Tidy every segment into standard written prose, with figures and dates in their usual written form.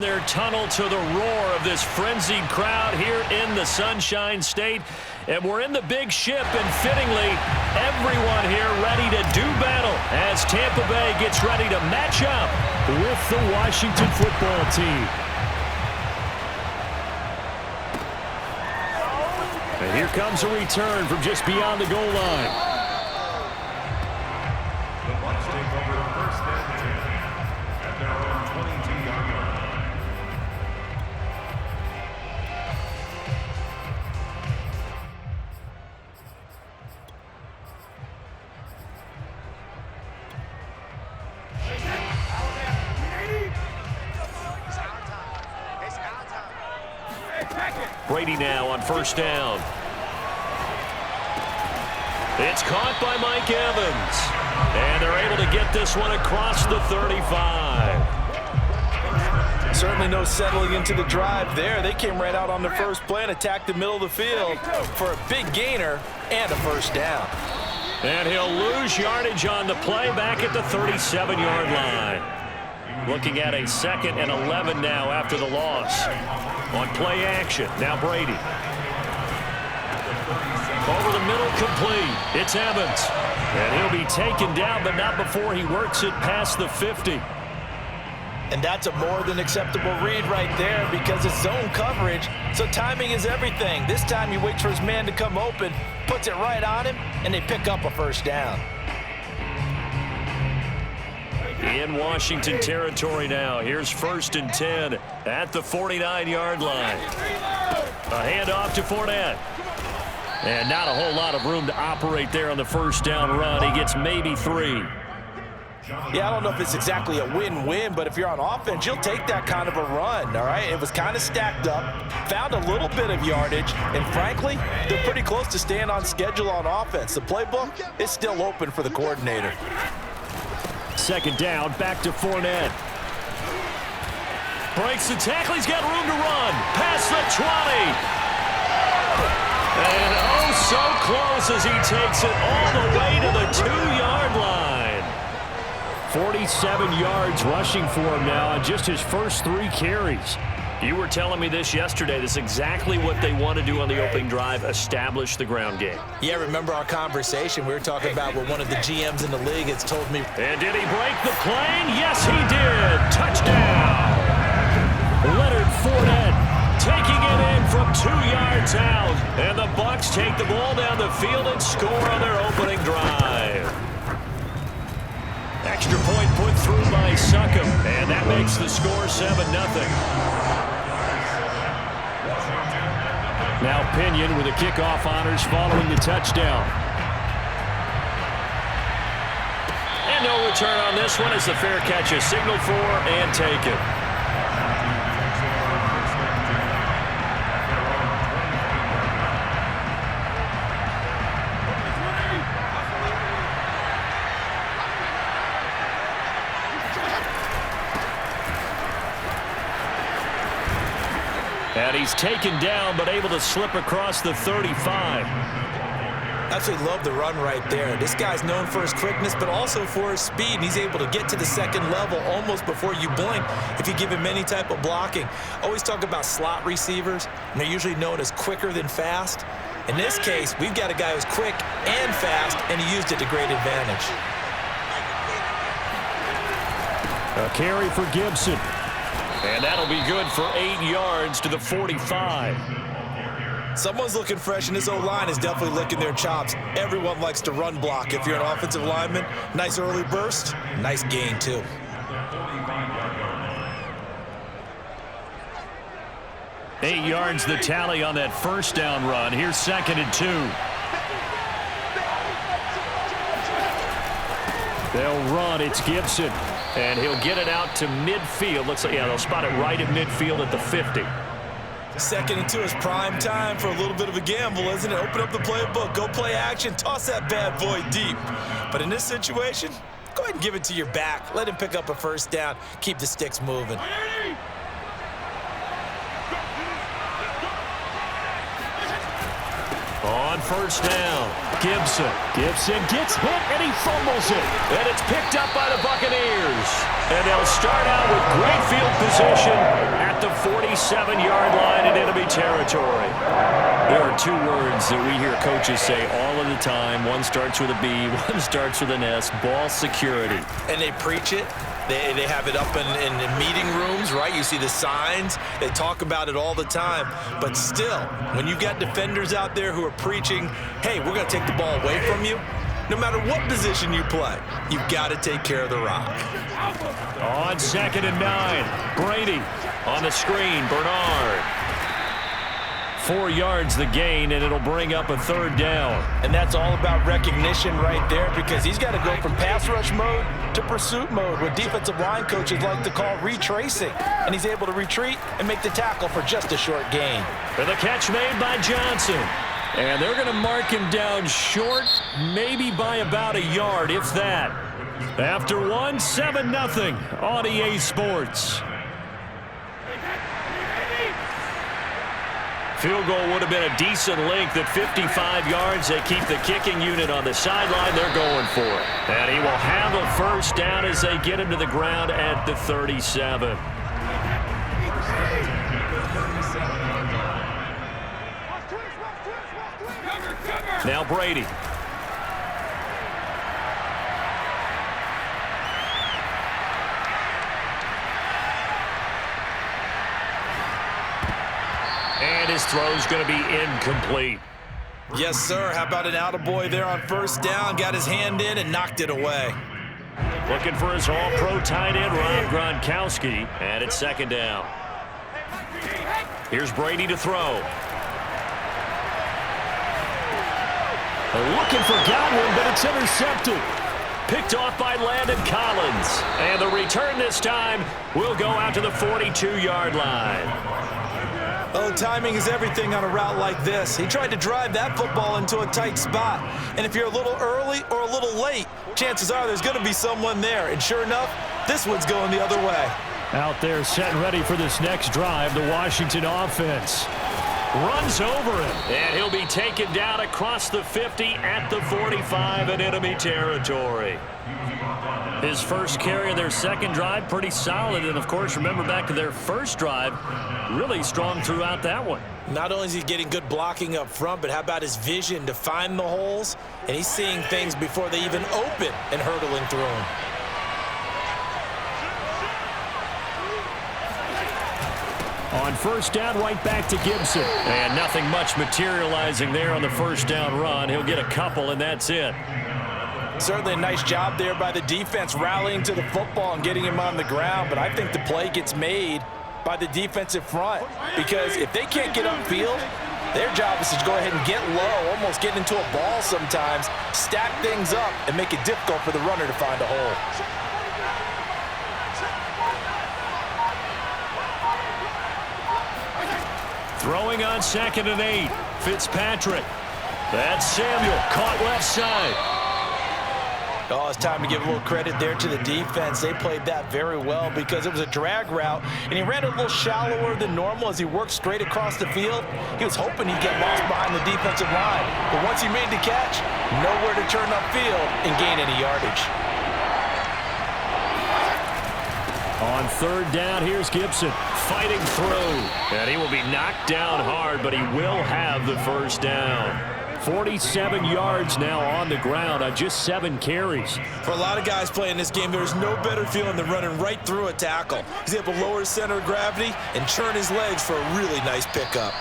Their tunnel to the roar of this frenzied crowd here in the Sunshine State. And we're in the big ship, and fittingly, everyone here ready to do battle as Tampa Bay gets ready to match up with the Washington football team. And here comes a return from just beyond the goal line. Brady now on first down. It's caught by Mike Evans. And they're able to get this one across the 35. Certainly no settling into the drive there. They came right out on the first play and attacked the middle of the field for a big gainer and a first down. And he'll lose yardage on the play back at the 37-yard line. Looking at a 2nd and 11 now after the loss. On play action, now Brady. Over the middle, complete. It's Evans. And he'll be taken down, but not before he works it past the 50. And that's a more than acceptable read right there because it's zone coverage, so timing is everything. This time he waits for his man to come open, puts it right on him, and they pick up a first down. In Washington territory now. Here's 1st and 10 at the 49-yard line. A handoff to Fournette. And not a whole lot of room to operate there on the first down run. He gets maybe 3. Yeah, I don't know if it's exactly a win-win, but if you're on offense, you'll take that kind of a run, all right? It was kind of stacked up, found a little bit of yardage, and frankly, they're pretty close to staying on schedule on offense. The playbook is still open for the coordinator. 2nd down, back to Fournette. Breaks the tackle, he's got room to run. Past the 20. And oh, so close as he takes it all the way to the 2-yard line. 47 yards rushing for him now on just his first 3 carries. You were telling me this yesterday. This is exactly what they want to do on the opening drive, establish the ground game. Yeah, remember our conversation. We were talking about what one of the GMs in the league has told me. And did he break the plane? Yes, he did. Touchdown. Leonard Fournette taking it in from 2 yards out. And the Bucs take the ball down the field and score on their opening drive. Extra point put through by Succop. And that makes the score 7-0. Now Pinion with the kickoff honors following the touchdown. And no return on this one as the fair catch is signaled for and taken. And he's taken down, but able to slip across the 35. Absolutely love the run right there. This guy's known for his quickness, but also for his speed. And he's able to get to the 2nd level almost before you blink if you give him any type of blocking. Always talk about slot receivers, and they're usually known as quicker than fast. In this case, we've got a guy who's quick and fast, and he used it to great advantage. A carry for Gibson. And that'll be good for 8 yards to the 45. Someone's looking fresh, and this O-line is definitely licking their chops. Everyone likes to run block. If you're an offensive lineman, nice early burst, nice gain too. Eight yards the tally on that first down run. Here's 2nd and 2. They'll run. It's Gibson. And he'll get it out to midfield. Looks like, yeah, they'll spot it right at midfield at the 50. 2nd and 2 is prime time for a little bit of a gamble, isn't it? Open up the playbook, go play action, toss that bad boy deep. But in this situation, go ahead and give it to your back. Let him pick up a first down. Keep the sticks moving. On first down. Gibson gets hit, and he fumbles it. And it's picked up by the Buccaneers. And they'll start out with great field position at the 47-yard line in enemy territory. There are two words that we hear coaches say all of the time. One starts with a B, one starts with an S, ball security. And they preach it. They have it up in meeting rooms, right? You see the signs. They talk about it all the time. But still, when you've got defenders out there who are preaching, hey, we're going to take the ball away from you, no matter what position you play, you've got to take care of the rock. On 2nd and 9, Brady on the screen, Bernard. 4 yards the gain, and it'll bring up a 3rd down. And that's all about recognition right there, because he's got to go from pass rush mode to pursuit mode, what defensive line coaches like to call retracing. And he's able to retreat and make the tackle for just a short gain. And the catch made by Johnson. And they're going to mark him down short, maybe by about a yard, if that. After 7-0 on EA Sports. Field goal would have been a decent length at 55 yards. They keep the kicking unit on the sideline. They're going for it. And he will have a first down as they get him to the ground at the 37. Now Brady. And his throw's going to be incomplete. Yes, sir. How about an attaboy there on first down? Got his hand in and knocked it away. Looking for his all-pro tight end, Rob Gronkowski. And it's 2nd down. Here's Brady to throw. Looking for Godwin, but it's intercepted. Picked off by Landon Collins. And the return this time will go out to the 42-yard line. Oh, timing is everything on a route like this. He tried to drive that football into a tight spot. And if you're a little early or a little late, chances are there's going to be someone there. And sure enough, this one's going the other way. Out there set and ready for this next drive, the Washington offense. Runs over him, and he'll be taken down across the 50 at the 45 in enemy territory. His first carry of their second drive, pretty solid. And, of course, remember back to their first drive, really strong throughout that one. Not only is he getting good blocking up front, but how about his vision to find the holes? And he's seeing things before they even open and hurtling through them. On first down, right back to Gibson. And nothing much materializing there on the first down run. He'll get a couple, and that's it. Certainly a nice job there by the defense rallying to the football and getting him on the ground. But I think the play gets made by the defensive front, because if they can't get upfield, their job is to go ahead and get low, almost get into a ball sometimes, stack things up, and make it difficult for the runner to find a hole. Throwing on 2nd and 8. Fitzpatrick. That's Samuel. Caught left side. Oh, it's time to give a little credit there to the defense. They played that very well because it was a drag route, and he ran a little shallower than normal as he worked straight across the field. He was hoping he'd get lost behind the defensive line, but once he made the catch, nowhere to turn upfield and gain any yardage. On 3rd down, here's Gibson fighting through. And he will be knocked down hard, but he will have the first down. 47 yards now on the ground on just 7 carries. For a lot of guys playing this game, there's no better feeling than running right through a tackle. He's able to lower his center of gravity and churn his legs for a really nice pickup.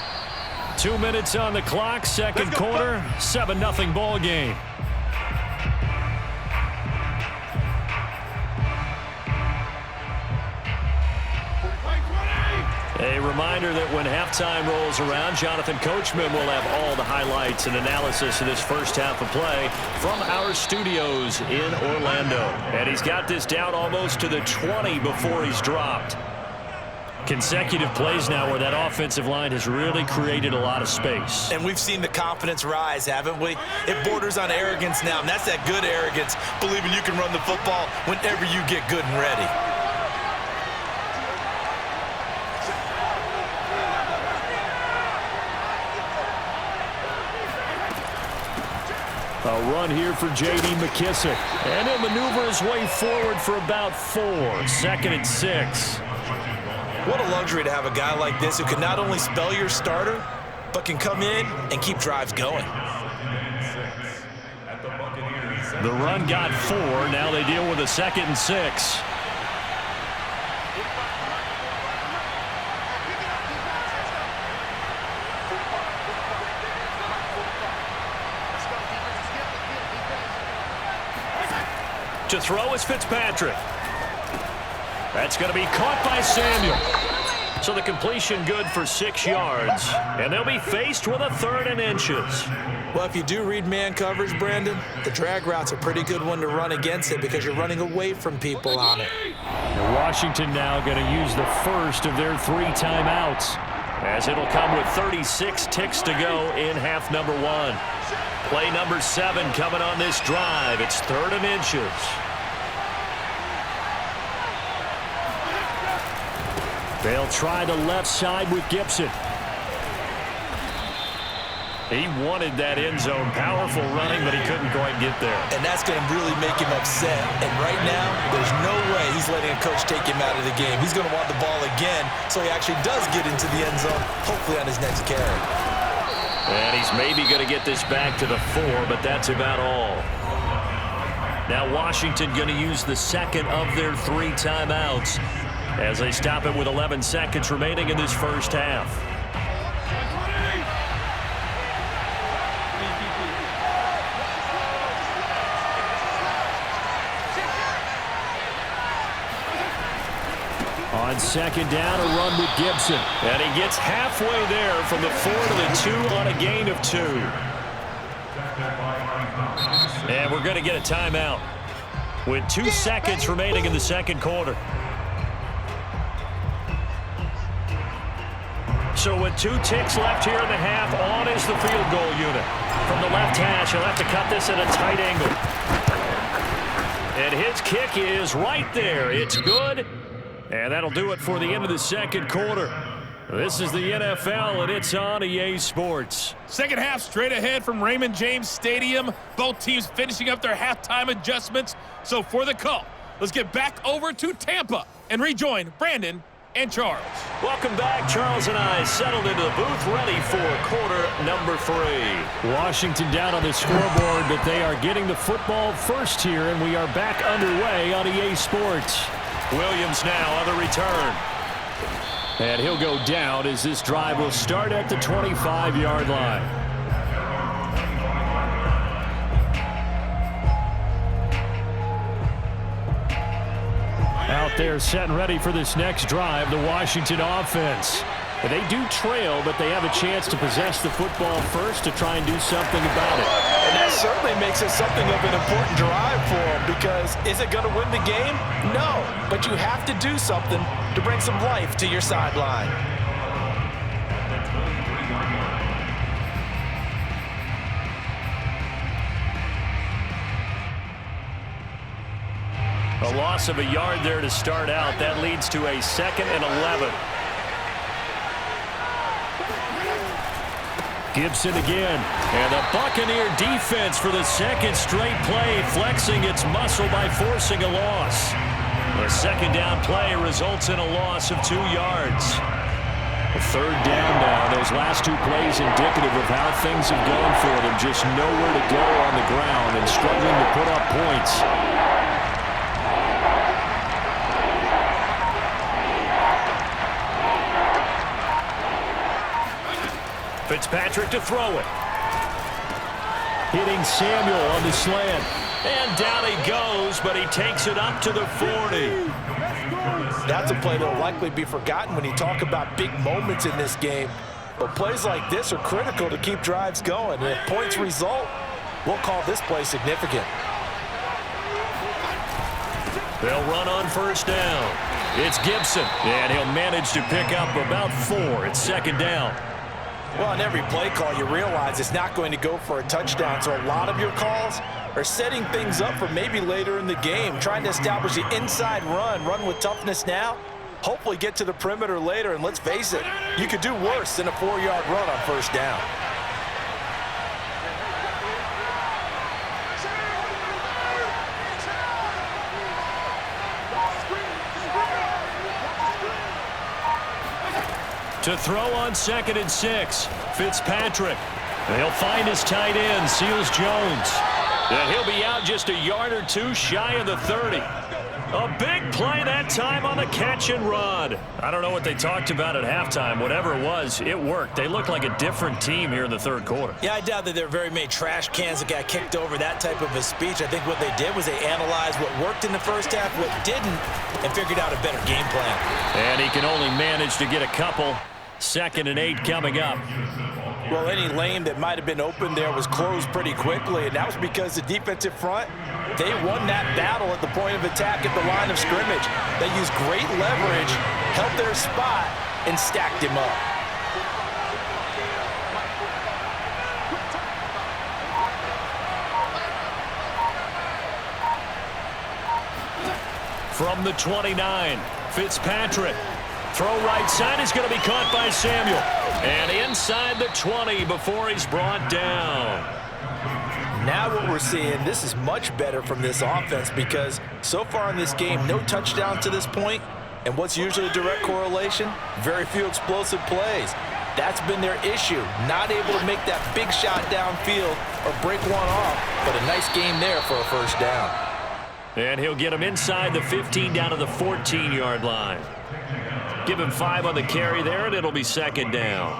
2 minutes on the clock, second quarter, 7-0 ball game. A reminder that when halftime rolls around, Jonathan Coachman will have all the highlights and analysis of this first half of play from our studios in Orlando. And he's got this down almost to the 20 before he's dropped. Consecutive plays now where that offensive line has really created a lot of space. And we've seen the confidence rise, haven't we? It borders on arrogance now, and that's that good arrogance, believing you can run the football whenever you get good and ready. A run here for J.D. McKissick. And he'll maneuver his way forward for about 4. 2nd and 6. What a luxury to have a guy like this who can not only spell your starter, but can come in and keep drives going. The run got 4. Now they deal with a 2nd and 6. To throw is Fitzpatrick. That's going to be caught by Samuel. So the completion good for 6 yards. And they'll be faced with a 3rd and inches. Well, if you do read man coverage, Brandon, the drag route's a pretty good one to run against it because you're running away from people on it. And Washington now going to use the first of their 3 timeouts, as it'll come with 36 ticks to go in half number 1. Play number 7 coming on this drive. It's 3rd and inches. They'll try the left side with Gibson. He wanted that end zone. Powerful running, but he couldn't quite get there. And that's going to really make him upset. And right now, there's no way he's letting a coach take him out of the game. He's going to want the ball again, so he actually does get into the end zone, hopefully on his next carry. And he's maybe going to get this back to the 4, but that's about all. Now Washington going to use the 2nd of their 3 timeouts as they stop it with 11 seconds remaining in this first half. On 2nd down, a run with Gibson. And he gets halfway there from the 4 to the 2 on a gain of 2. And we're going to get a timeout with 2 seconds remaining in the 2nd quarter. So with 2 ticks left here in the half, on is the field goal unit. From the left hash, he'll have to cut this at a tight angle. And his kick is right there. It's good. And that'll do it for the end of the 2nd quarter. This is the NFL, and it's on EA Sports. Second half straight ahead from Raymond James Stadium. Both teams finishing up their halftime adjustments. So for the call, let's get back over to Tampa and rejoin Brandon and Charles. Welcome back. Charles and I settled into the booth, ready for quarter number 3. Washington down on the scoreboard, but they are getting the football first here, and we are back underway on EA Sports. Williams now on the return. And he'll go down as this drive will start at the 25-yard line. Out there set and ready for this next drive, the Washington offense. They do trail, but they have a chance to possess the football first to try and do something about it. And that certainly makes it something of an important drive for them, because is it going to win the game? No, but you have to do something to bring some life to your sideline. A loss of a yard there to start out. That leads to a 2nd and 11. Gibson again. And the Buccaneer defense for the 2nd straight play, flexing its muscle by forcing a loss. The 2nd down play results in a loss of 2 yards. A 3rd down now. Those last 2 plays indicative of how things have gone for them. Just nowhere to go on the ground and struggling to put up points. Fitzpatrick to throw it. Hitting Samuel on the slant. And down he goes, but he takes it up to the 40. That's a play that will likely be forgotten when you talk about big moments in this game. But plays like this are critical to keep drives going. And if points result, we'll call this play significant. They'll run on 1st down. It's Gibson, and he'll manage to pick up about 4. It's 2nd down. Well, on every play call, you realize it's not going to go for a touchdown. So a lot of your calls are setting things up for maybe later in the game, trying to establish the inside run with toughness now, hopefully get to the perimeter later. And let's face it, you could do worse than a 4-yard run on 1st down. To throw on 2nd and 6, Fitzpatrick. He'll find his tight end, Seals Jones. And he'll be out just a yard or two shy of the 30. A big play that time on the catch and run. I don't know what they talked about at halftime. Whatever it was, it worked. They looked like a different team here in the third quarter. Yeah, I doubt that there are very many trash cans that got kicked over that type of a speech. I think what they did was they analyzed what worked in the first half, what didn't, and figured out a better game plan. And he can only manage to get a couple. 2nd and 8 coming up. Well, any lane that might have been open there was closed pretty quickly, and that was because the defensive front, they won that battle at the point of attack at the line of scrimmage. They used great leverage, held their spot, and stacked him up. From the 29, Fitzpatrick. Throw right side is going to be caught by Samuel. And inside the 20 before he's brought down. Now what we're seeing, this is much better from this offense because so far in this game, no touchdowns to this point. And what's usually a direct correlation? Very few explosive plays. That's been their issue. Not able to make that big shot downfield or break one off. But a nice game there for a first down. And he'll get him inside the 15 down to the 14-yard line. Give him 5 on the carry there, and it'll be 2nd down.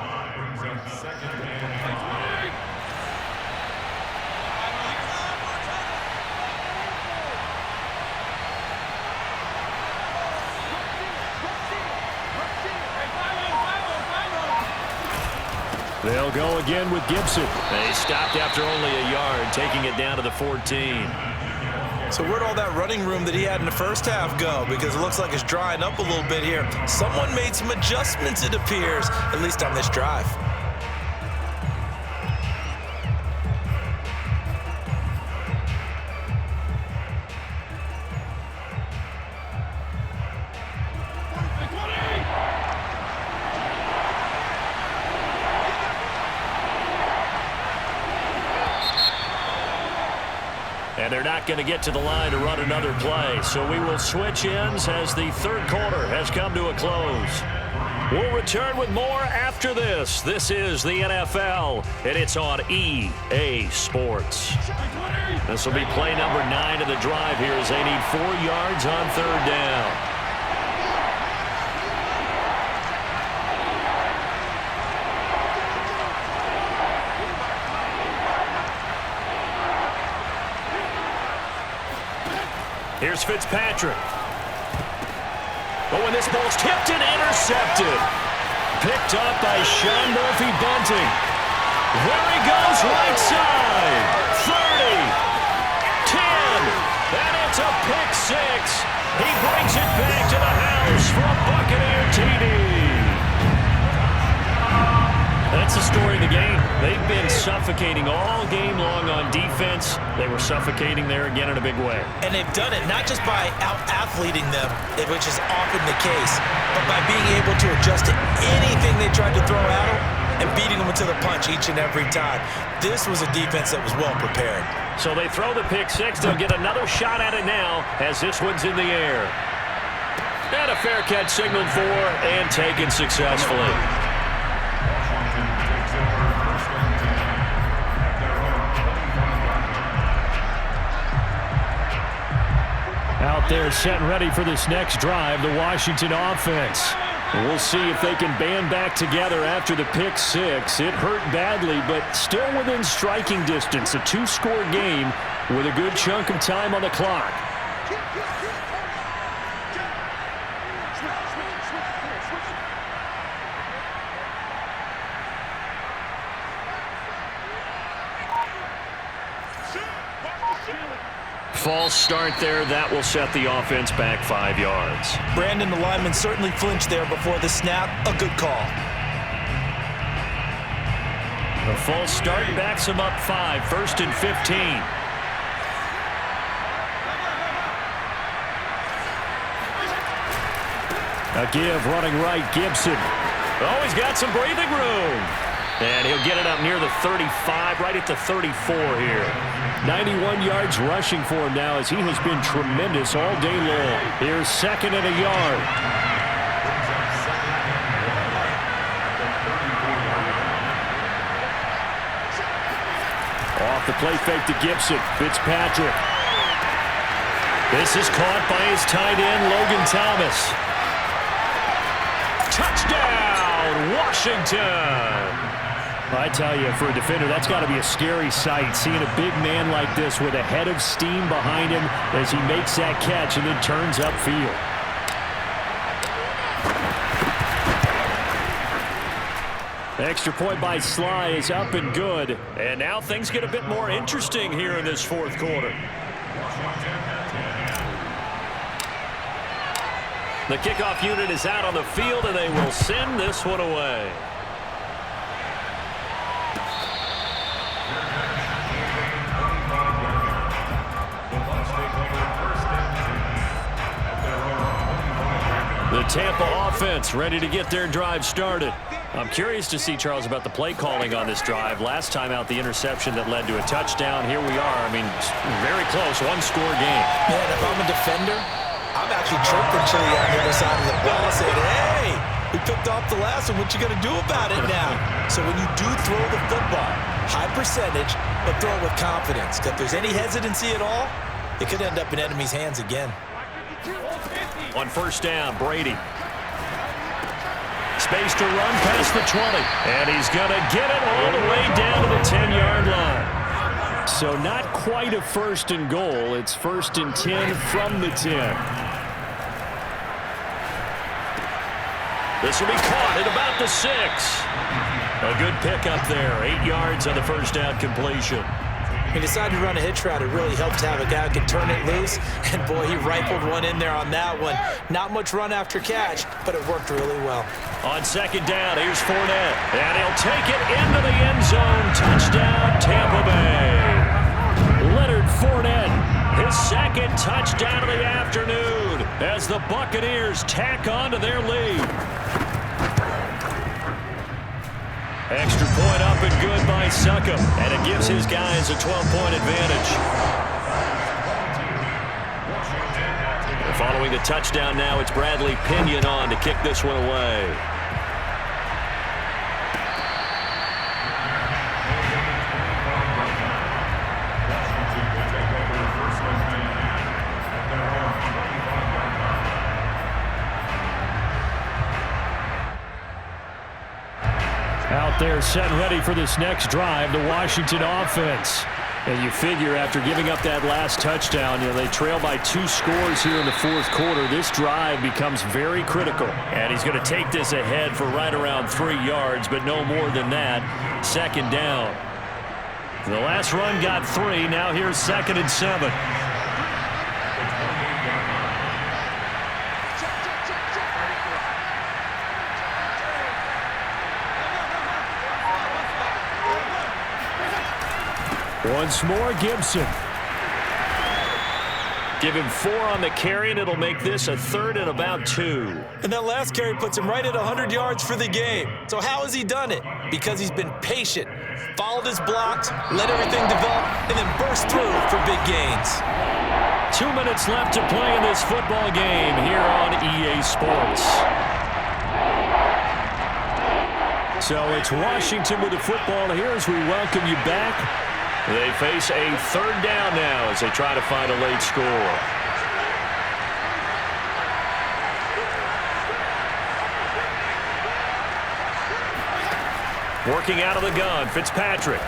They'll go again with Gibson. They stopped after only a yard, taking it down to the 14. So where'd all that running room that he had in the first half go? Because it looks like it's drying up a little bit here. Someone made some adjustments, it appears, at least on this drive. And they're not going to get to the line to run another play. So we will switch ends as the third quarter has come to a close. We'll return with more after this. This is the NFL, and it's on EA Sports. This will be play number 9 of the drive here as they need 4 yards on 3rd down. Here's Fitzpatrick. Oh, and this ball's tipped and intercepted. Picked up by Sean Murphy-Bunting. There he goes, right side. 30. 10. And it's a pick 6. He brings it back to the house for a Buccaneer TD. That's the story of the game. They've been suffocating all game long on defense. They were suffocating there again in a big way. And they've done it not just by out-athleting them, which is often the case, but by being able to adjust to anything they tried to throw at them and beating them into the punch each and every time. This was a defense that was well prepared. So they throw the pick 6. They'll get another shot at it now as this one's in the air. And a fair catch signaled for and taken successfully. Out there set and ready for this next drive, the Washington offense. We'll see if they can band back together after the pick 6. It hurt badly, but still within striking distance. A 2-score game with a good chunk of time on the clock. False start there. That will set the offense back 5 yards. Brandon, the lineman, certainly flinched there before the snap. A good call. The false start backs him up 5. 1st and 15. A give running right, Gibson. Oh, he's got some breathing room. And he'll get it up near the 35, right at the 34 here. 91 yards rushing for him now as he has been tremendous all day long. Here's 2nd and a yard. Off the play fake to Gibson. Fitzpatrick. This is caught by his tight end, Logan Thomas. Touchdown, Washington! I tell you, for a defender, that's got to be a scary sight, seeing a big man like this with a head of steam behind him as he makes that catch and then turns upfield. Extra point by Sly is up and good. And now things get a bit more interesting here in this fourth quarter. The kickoff unit is out on the field, and they will send this one away. The Tampa offense ready to get their drive started. I'm curious to see, Charles, about the play calling on this drive. Last time out, the interception that led to a touchdown. Here we are. I mean, very close, one-score game. Man, if I'm a defender, I'm actually chirping Chili on the other side of the ball saying, hey, we picked off the last one. What you going to do about it now? So when you do throw the football, high percentage, but throw it with confidence. Because if there's any hesitancy at all, it could end up in enemy's hands again. On first down, Brady. Space to run past the 20. And he's going to get it all the way down to the 10-yard line. So not quite a first and goal. It's first and 10 from the 10. This will be caught at about the 6. A good pickup there. 8 yards on the first down completion. He decided to run a hitch route. It really helped to have a guy who could turn it loose. And, boy, he rifled one in there on that one. Not much run after catch, but it worked really well. On second down, here's Fournette. And he'll take it into the end zone. Touchdown, Tampa Bay. Leonard Fournette, his second touchdown of the afternoon as the Buccaneers tack on to their lead. Extra point up and good by Succop, and it gives his guys a 12-point advantage. Following the touchdown now, it's Bradley Pinion on to kick this one away. Out there set and ready for this next drive, the Washington offense. And you figure after giving up that last touchdown, they trail by 2 scores here in the fourth quarter. This drive becomes very critical. And he's going to take this ahead for right around 3 yards, but no more than that. Second down. The last run got 3. Now here's second and 7. Once more, Gibson. Give him 4 on the carry, and it'll make this a third and about 2. And that last carry puts him right at 100 yards for the game. So how has he done it? Because he's been patient, followed his blocks, let everything develop, and then burst through for big gains. 2 minutes left to play in this football game here on EA Sports. So it's Washington with the football here as we welcome you back. They face a third down now as they try to find a late score. Working out of the gun, Fitzpatrick.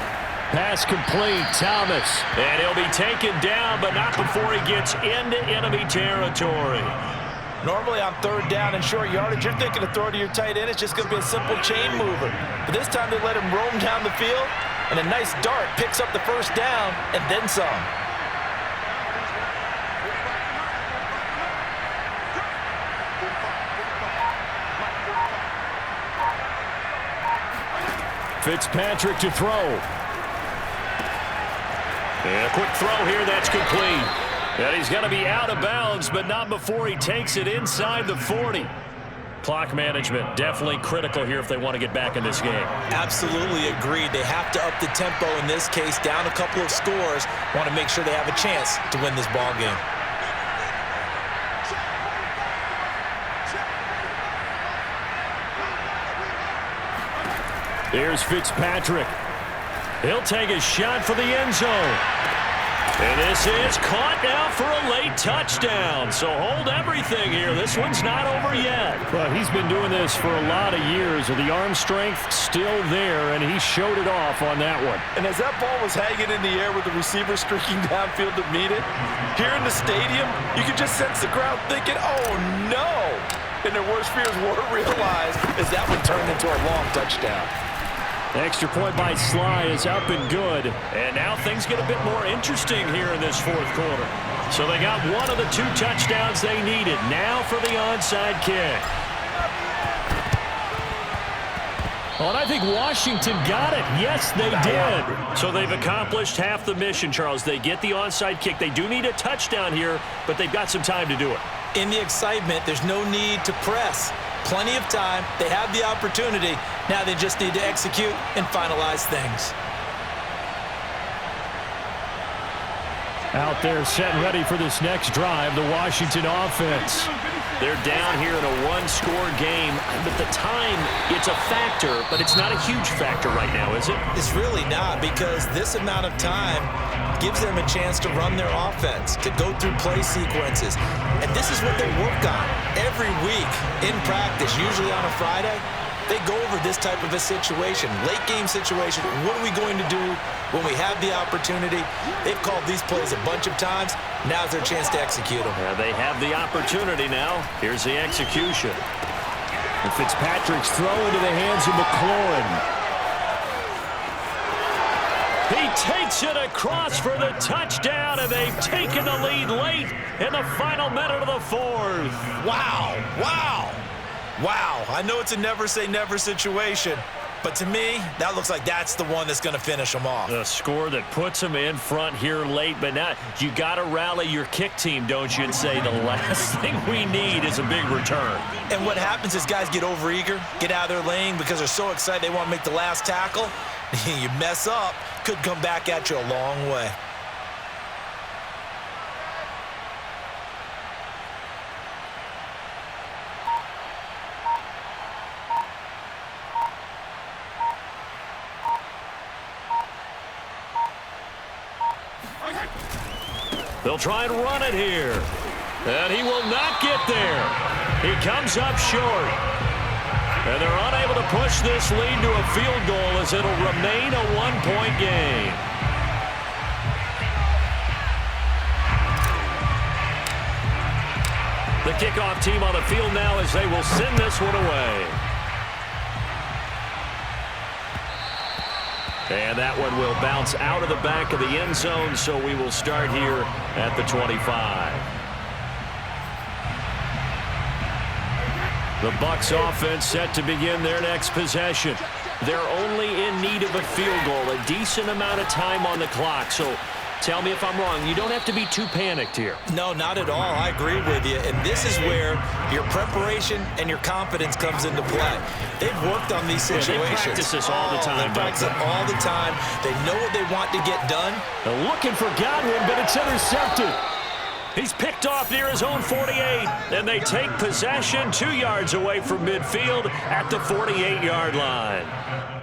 Pass complete, Thomas. And he'll be taken down, but not before he gets into enemy territory. Normally on third down and short yardage, you're thinking to throw to your tight end. It's just going to be a simple chain mover. But this time they let him roam down the field. And a nice dart picks up the first down and then some. Fitzpatrick to throw. And a quick throw here, that's complete. And he's going to be out of bounds, but not before he takes it inside the 40. Clock management definitely critical here if they want to get back in this game. Absolutely agreed. They have to up the tempo in this case, down a couple of scores. Want to make sure they have a chance to win this ball game. Here's Fitzpatrick. He'll take a shot for the end zone. And this is caught now for a late touchdown. So hold everything here. This one's not over yet. Well, he's been doing this for a lot of years. The arm strength still there, and he showed it off on that one. And as that ball was hanging in the air with the receiver streaking downfield to meet it, here in the stadium, you could just sense the crowd thinking, oh, no. And their worst fears were realized as that one turned into a long touchdown. Extra point by Sly is up and good. And now things get a bit more interesting here in this fourth quarter. So they got one of the 2 touchdowns they needed. Now for the onside kick. Oh, and I think Washington got it. Yes, they did. So they've accomplished half the mission, Charles. They get the onside kick. They do need a touchdown here, but they've got some time to do it. In the excitement, there's no need to press. Plenty of time. They have the opportunity. Now they just need to execute and finalize things. Out there set and ready for this next drive, the Washington offense. They're down here in a 1-score game, but the time, it's a factor, but it's not a huge factor right now, is it? It's really not, because this amount of time gives them a chance to run their offense, to go through play sequences. And this is what they work on every week in practice, usually on a Friday. They go over this type of a situation, late game situation. What are we going to do when we have the opportunity? They've called these plays a bunch of times. Now's their chance to execute them. Yeah, they have the opportunity now. Here's the execution. And Fitzpatrick's throw into the hands of McLaurin. He takes it across for the touchdown, and they've taken the lead late in the final minute of the fourth. Wow, wow. Wow, I know it's a never-say-never situation, but to me, that looks like that's the one that's going to finish them off. The score that puts them in front here late, but now you got to rally your kick team, don't you, and say the last thing we need is a big return. And what happens is guys get overeager, get out of their lane because they're so excited they want to make the last tackle. You mess up, could come back at you a long way. They'll try and run it here. And he will not get there. He comes up short. And they're unable to push this lead to a field goal as it'll remain a 1-point game. The kickoff team on the field now as they will send this one away. And that one will bounce out of the back of the end zone, so we will start here at the 25. The Bucs offense set to begin their next possession. They're only in need of a field goal, a decent amount of time on the clock. So tell me if I'm wrong. You don't have to be too panicked here. No, not at all. I agree with you. And this is where your preparation and your confidence comes into play. They've worked on these situations. Yeah, they practice this all the time. They practice it all the time. They know what they want to get done. They're looking for Godwin, but it's intercepted. He's picked off near his own 48, and they take possession 2 yards away from midfield at the 48-yard line.